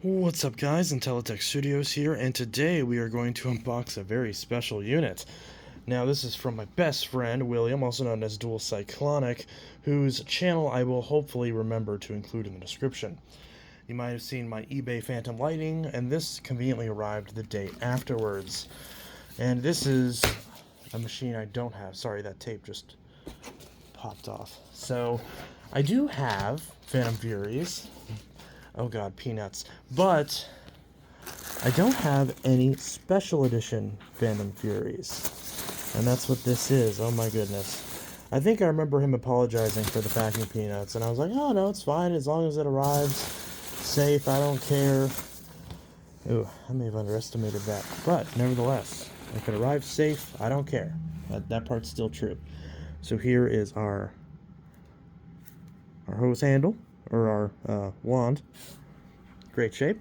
What's up guys, Intellitech Studios here, and today we are going to unbox a very special unit. Now this is from my best friend, William, also known as Dual Cyclonic, whose channel I will hopefully remember to include in the description. You might have seen my eBay Fantom lighting, and this conveniently arrived the day afterwards. And this is a machine I don't have. Sorry, that tape just popped off. So, I do have Phantom Furies. Oh god, peanuts. But I don't have any special edition Phantom Furies. And that's what this is. Oh my goodness. I think I remember him apologizing for the packing peanuts, and I was like, oh no, it's fine as long as it arrives safe, I don't care. Ooh, I may have underestimated that. But nevertheless, if it arrives safe, I don't care. That part's still true. So here is our hose handle, or our wand. Great shape.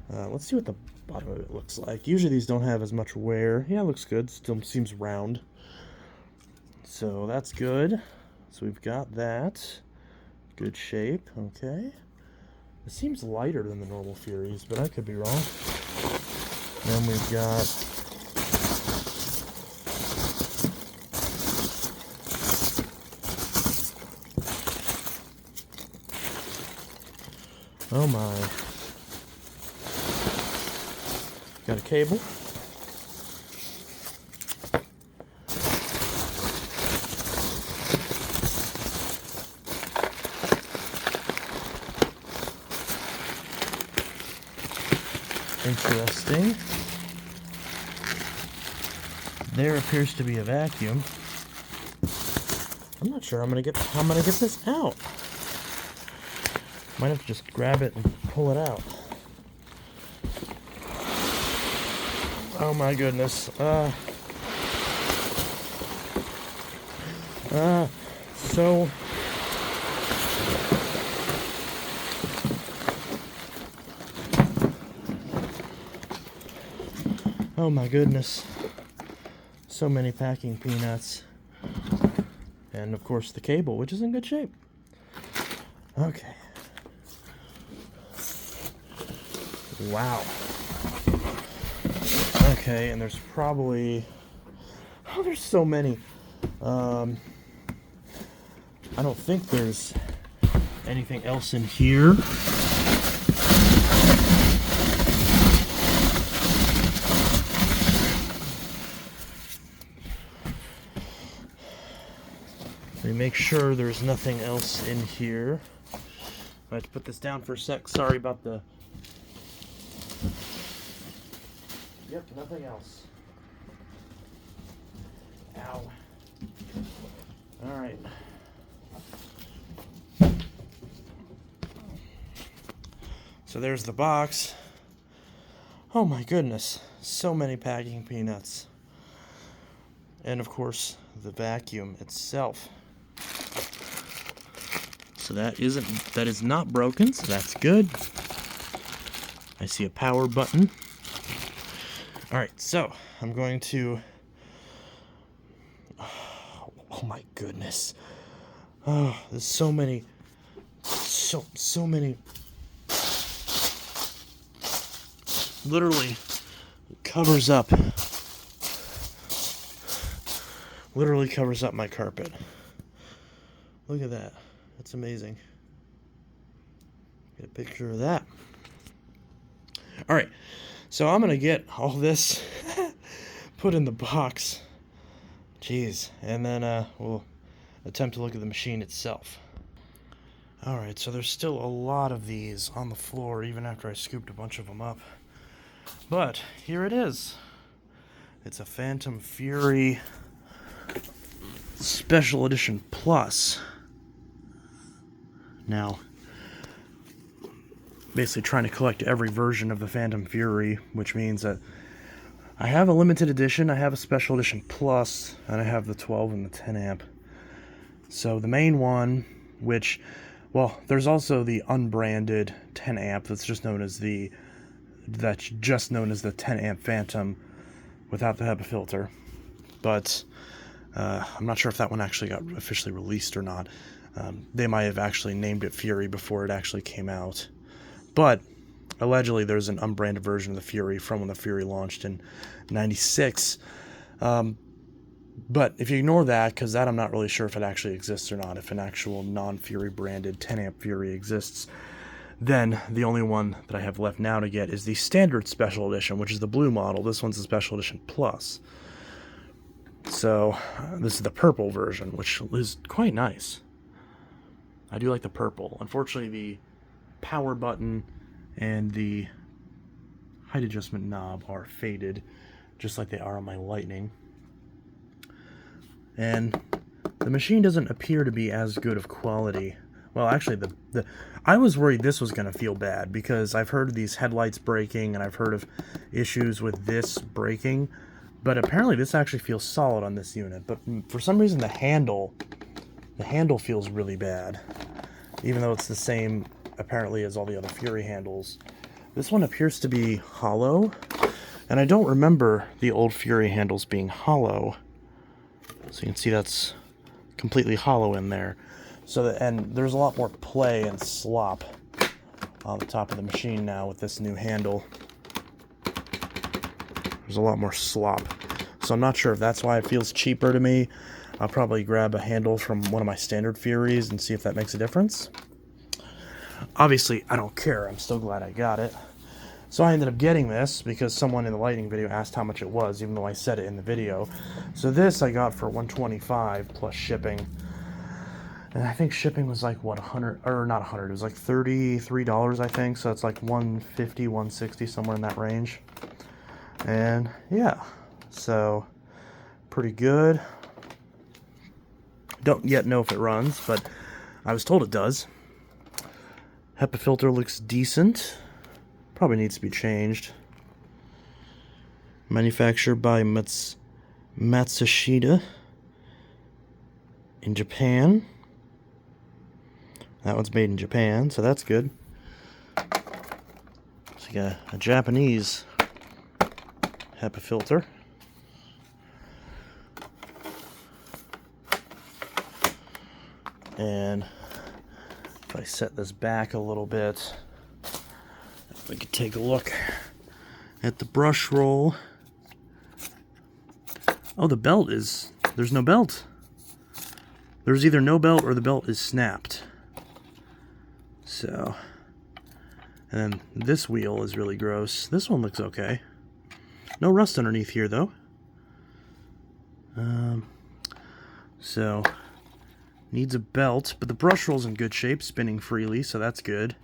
Let's see what the bottom of it looks like. Usually these don't have as much wear. Yeah, it looks good. Still seems round. So that's good. So we've got that. Good shape. Okay. It seems lighter than the normal Furies, but I could be wrong. Then we've got oh my. Got a cable. Interesting. There appears to be a vacuum. I'm not sure how I'm gonna get this out. Might have to just grab it and pull it out. Oh my goodness. So oh my goodness. So many packing peanuts. And of course the cable, which is in good shape. Okay. Wow. Okay, and there's probably... oh, there's so many. I don't think there's anything else in here. Let me make sure there's nothing else in here. I have to put this down for a sec. Sorry about the... Yep, nothing else. Ow. Alright. So there's the box. Oh my goodness. So many packing peanuts. And of course, the vacuum itself. So that is not broken, so that's good. I see a power button. Alright, so I'm going to... oh my goodness. Oh, there's so many... So many... Literally covers up... literally covers up my carpet. Look at that. That's amazing. Get a picture of that. Alright. So I'm going to get all this put in the box. Jeez. And then we'll attempt to look at the machine itself. Alright, so there's still a lot of these on the floor, even after I scooped a bunch of them up. But here it is. It's a Phantom Fury Special Edition Plus. Now, basically trying to collect every version of the Phantom Fury, which means that I have a limited edition, I have a special edition plus, and I have the 12 and the 10 amp. So the main one, which, well, there's also the unbranded 10 amp that's just known as the 10 amp Phantom without the HEPA filter. But I'm not sure if that one actually got officially released or not. They might have actually named it Fury before it actually came out. But allegedly there's an unbranded version of the Fury from when the Fury launched in 96. But if you ignore that, because that I'm not really sure if it actually exists or not, if an actual non-Fury branded 10 amp Fury exists, then the only one that I have left now to get is the standard special edition, which is the blue model. This one's the special edition plus. So this is the purple version, which is quite nice. I do like the purple. Unfortunately, the power button and the height adjustment knob are faded, just like they are on my Lightning. And the machine doesn't appear to be as good of quality. Well, actually, I was worried this was going to feel bad, because I've heard of these headlights breaking, and I've heard of issues with this breaking, but apparently this actually feels solid on this unit. But for some reason, the handle feels really bad, even though it's the same, apparently, as all the other Fury handles. This one appears to be hollow, and I don't remember the old Fury handles being hollow. So you can see that's completely hollow in there. And there's a lot more play and slop on the top of the machine now with this new handle. There's a lot more slop. So I'm not sure if that's why it feels cheaper to me. I'll probably grab a handle from one of my standard Furies and see if that makes a difference. Obviously, I don't care. I'm still glad I got it. So I ended up getting this because someone in the Lightning video asked how much it was, even though I said it in the video. So this I got for $125 plus shipping. And I think shipping was like, what, 100, or not 100, it was like $33, I think. So it's like $150, $160, somewhere in that range. And yeah, so pretty good. Don't yet know if it runs, but I was told it does. HEPA filter looks decent. Probably needs to be changed. Manufactured by Matsushita in Japan. That one's made in Japan, so that's good. So you got a Japanese HEPA filter. And if I set this back a little bit, we could take a look at the brush roll. Oh, the belt is... there's no belt. There's either no belt or the belt is snapped. So... and then this wheel is really gross. This one looks okay. No rust underneath here, though. So... needs a belt, but the brush roll's in good shape, spinning freely, so that's good.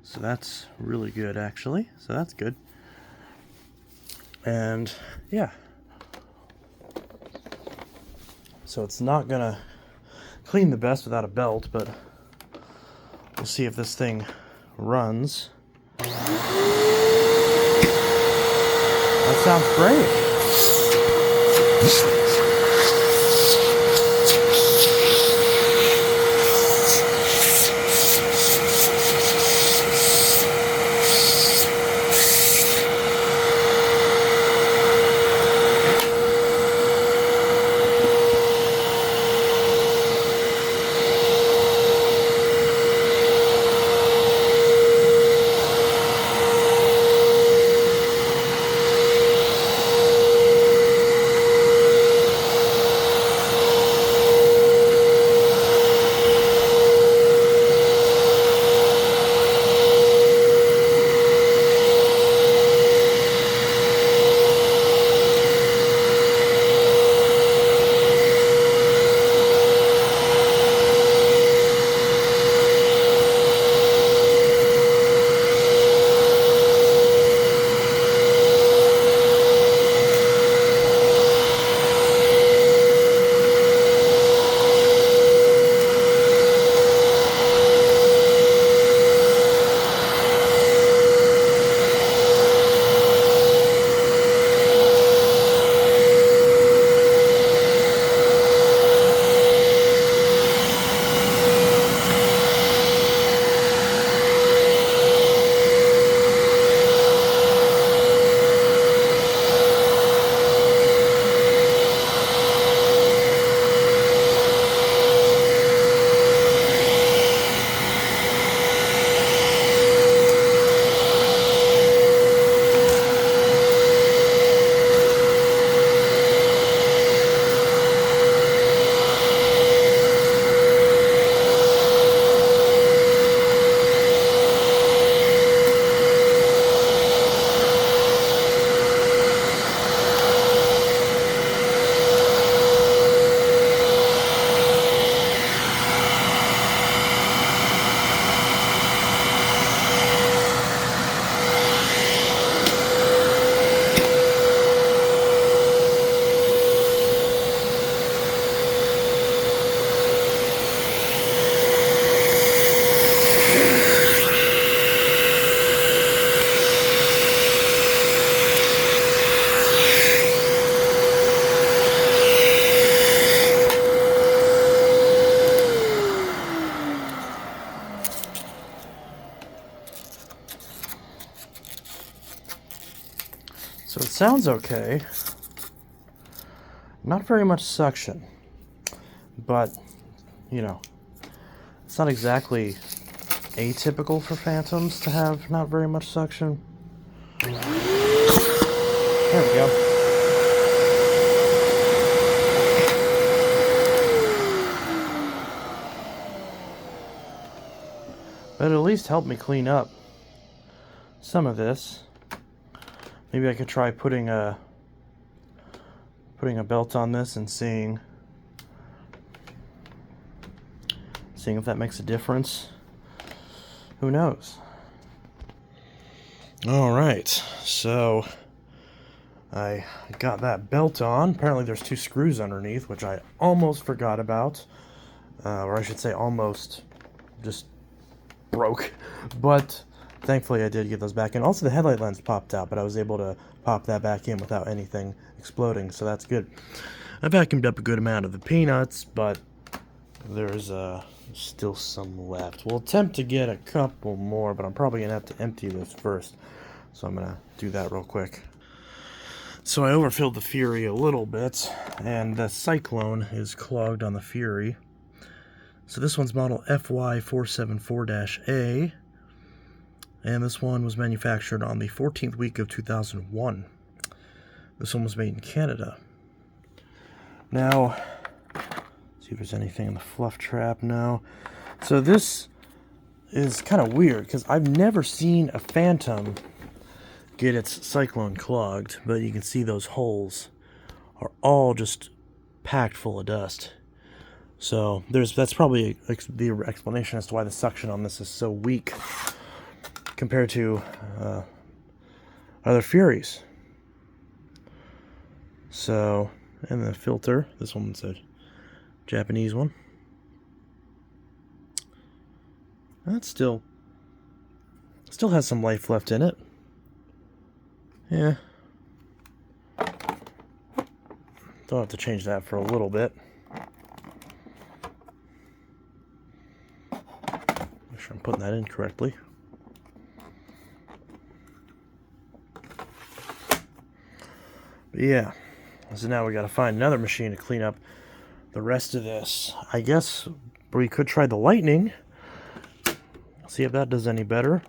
So that's really good, actually. So that's good. And, yeah. So it's not gonna clean the best without a belt, but we'll see if this thing runs. That sounds great. It sounds okay. Not very much suction, but, you know, it's not exactly atypical for Fantoms to have not very much suction. There we go. But at least helped me clean up some of this. Maybe I could try putting a belt on this and seeing if that makes a difference. Who knows? Alright, so I got that belt on. Apparently there's 2 screws underneath, which I almost forgot about. Or I should say almost just broke. But thankfully I did get those back in. Also the headlight lens popped out, but I was able to pop that back in without anything exploding, so that's good. I vacuumed up a good amount of the peanuts, but there's still some left. We'll attempt to get a couple more, but I'm probably going to have to empty this first. So I'm going to do that real quick. So I overfilled the Fury a little bit, and the Cyclone is clogged on the Fury. So this one's model FY474A, and this one was manufactured on the 14th week of 2001. This one was made in Canada. Now, see if there's anything in the fluff trap now. So this is kind of weird, because I've never seen a Fantom get its Cyclone clogged, but you can see those holes are all just packed full of dust. So that's probably the explanation as to why the suction on this is so weak compared to other Furies. So, and the filter, this one's a Japanese one. That still has some life left in it. Yeah. Don't have to change that for a little bit. Make sure I'm putting that in correctly. But yeah. So now we got to find another machine to clean up the rest of this. I guess we could try the Lightning. See if that does any better.